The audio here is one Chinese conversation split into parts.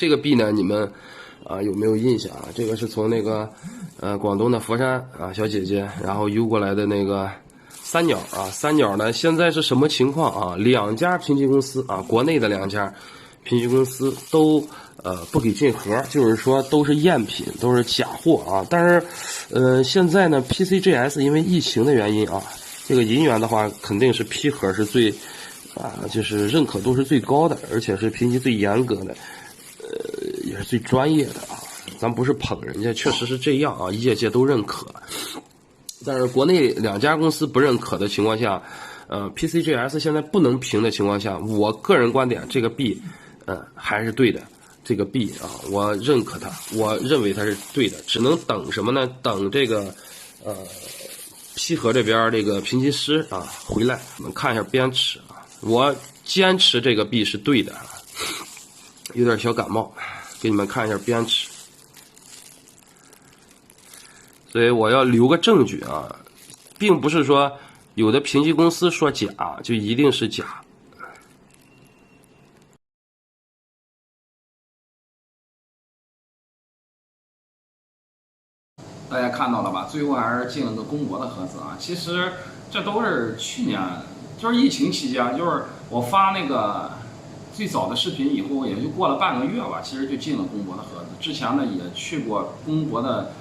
这个币呢，你们有没有印象啊？这个是从那个广东的佛山啊小姐姐，然后邮过来的那个三鸟啊。三鸟呢现在是什么情况啊？两家评级公司啊，国内的两家评级公司都不给进盒，就是说都是赝品，都是假货啊。但是现在呢 PCGS 因为疫情的原因啊，这个银元的话肯定是批核是最就是认可度是最高的，而且是评级最严格的。也是最专业的啊，咱不是捧人家，确实是这样啊，业界都认可。但是国内两家公司不认可的情况下，PCGS 现在不能评的情况下，我个人观点，这个币，还是对的。这个币啊，我认可它，我认为它是对的，只能等什么呢？等这个，批核这边这个评级师啊回来，我们看一下边尺啊，我坚持这个币是对的。有点小感冒，给你们看一下边尺，所以我要留个证据啊，并不是说有的评级公司说假就一定是假。大家看到了吧？最后还是进了个公博的盒子啊。其实这都是去年，就是疫情期间，就是我发那个最早的视频以后，也就过了半个月吧，其实就进了公博的盒子。之前呢也去过公博的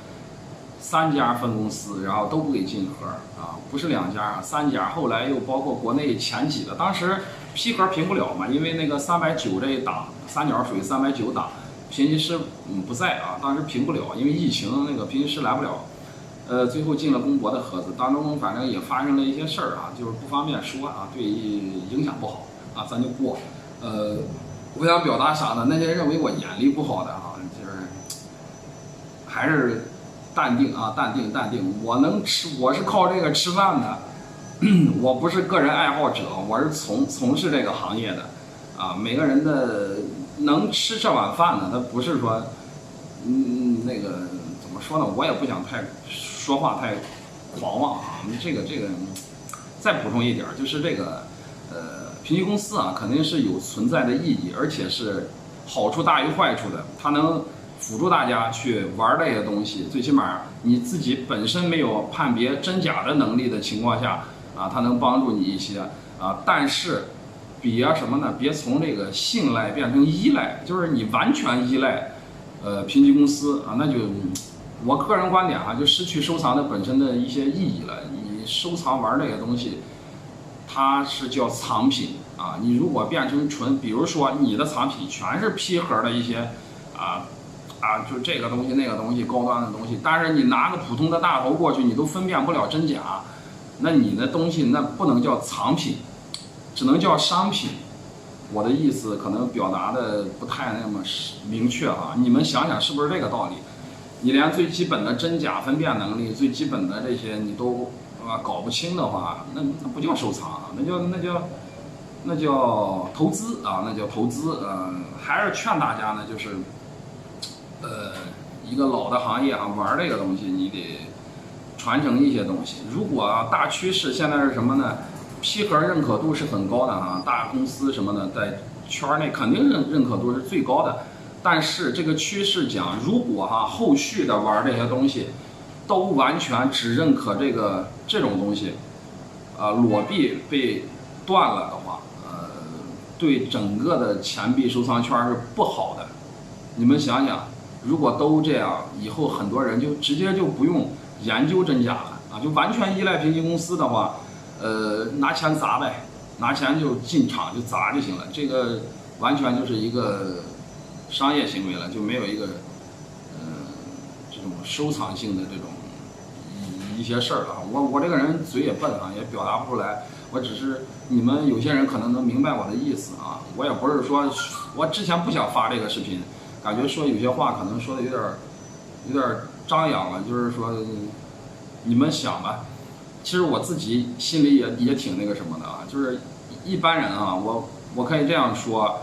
3家分公司，然后都不给进盒啊，不是2家啊，3家。后来又包括国内前几个，当时批核评不了嘛，因为那个390这一档，三角属于390档，评级师不在啊，当时评不了，因为疫情那个评级师来不了。最后进了公博的盒子，当中反正也发生了一些事儿啊，就是不方便说啊，对影响不好啊，咱就过。我想表达啥呢？那些认为我眼力不好的啊，就是还是淡定啊，淡定。我能吃，我是靠这个吃饭的，我不是个人爱好者，我是从事这个行业的啊。每个人的能吃这碗饭呢，他不是说那个怎么说呢？我也不想说话太狂妄啊。这个再补充一点，就是这个评级公司啊，肯定是有存在的意义，而且是好处大于坏处的。它能辅助大家去玩这些东西，最起码你自己本身没有判别真假的能力的情况下啊，它能帮助你一些啊。但是别什么呢？别从这个信赖变成依赖，就是你完全依赖评级公司啊，那就我个人观点啊，就失去收藏的本身的一些意义了。你收藏玩这些东西，它是叫藏品啊。你如果变成纯，比如说你的藏品全是批核的一些就这个东西那个东西高端的东西，但是你拿个普通的大头过去，你都分辨不了真假，那你的东西那不能叫藏品，只能叫商品。我的意思可能表达的不太那么明确啊，你们想想是不是这个道理？你连最基本的真假分辨能力，最基本的这些你都搞不清的话，那不叫收藏啊，那叫投资啊，那叫投资。还是劝大家呢，就是一个老的行业啊，玩这个东西你得传承一些东西。如果大趋势现在是什么呢？批核认可度是很高的啊，大公司什么的在圈内肯定认可度是最高的。但是这个趋势讲，如果后续的玩这些东西都完全只认可这种东西，裸币被断了的话，对整个的钱币收藏圈是不好的。你们想想，如果都这样，以后很多人就直接就不用研究真假了啊，就完全依赖评级公司的话，拿钱砸呗，拿钱就进场就砸就行了。这个完全就是一个商业行为了，就没有一个这种收藏性的这种一些事儿了。我这个人嘴也笨啊，也表达不出来。我只是你们有些人可能能明白我的意思啊。我也不是说我之前不想发这个视频，感觉说有些话可能说的有点张扬了，就是说你们想吧。其实我自己心里也挺那个什么的啊，就是一般人啊，我可以这样说。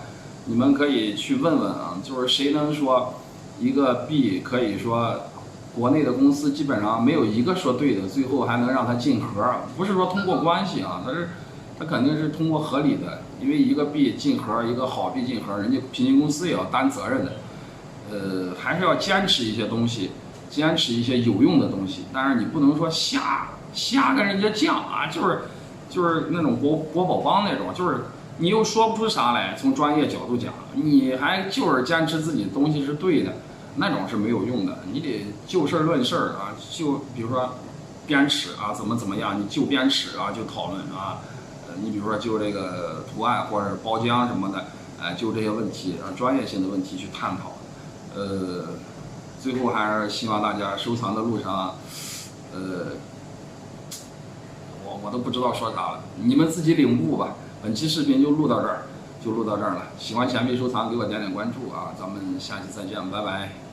你们可以去问问啊，就是谁能说一个币可以说国内的公司基本上没有一个说对的，最后还能让它进盒？不是说通过关系啊，它肯定是通过合理的因为一个币进盒，一个好币进盒，人家平行公司也要担责任的。还是要坚持一些东西，坚持一些有用的东西，但是你不能说瞎跟人家犟啊，就是那种国宝帮那种，就是你又说不出啥来，从专业角度讲，你还就是坚持自己的东西是对的，那种是没有用的，你得就事论事啊，就比如说编尺啊，怎么样，你就编尺啊，就讨论啊，你比如说就这个图案或者是包浆什么的，就这些问题啊，专业性的问题去探讨。最后还是希望大家收藏的路上，我都不知道说啥了，你们自己领悟吧。本期视频就录到这儿了。喜欢钱币收藏，给我点点关注啊！咱们下期再见，拜拜。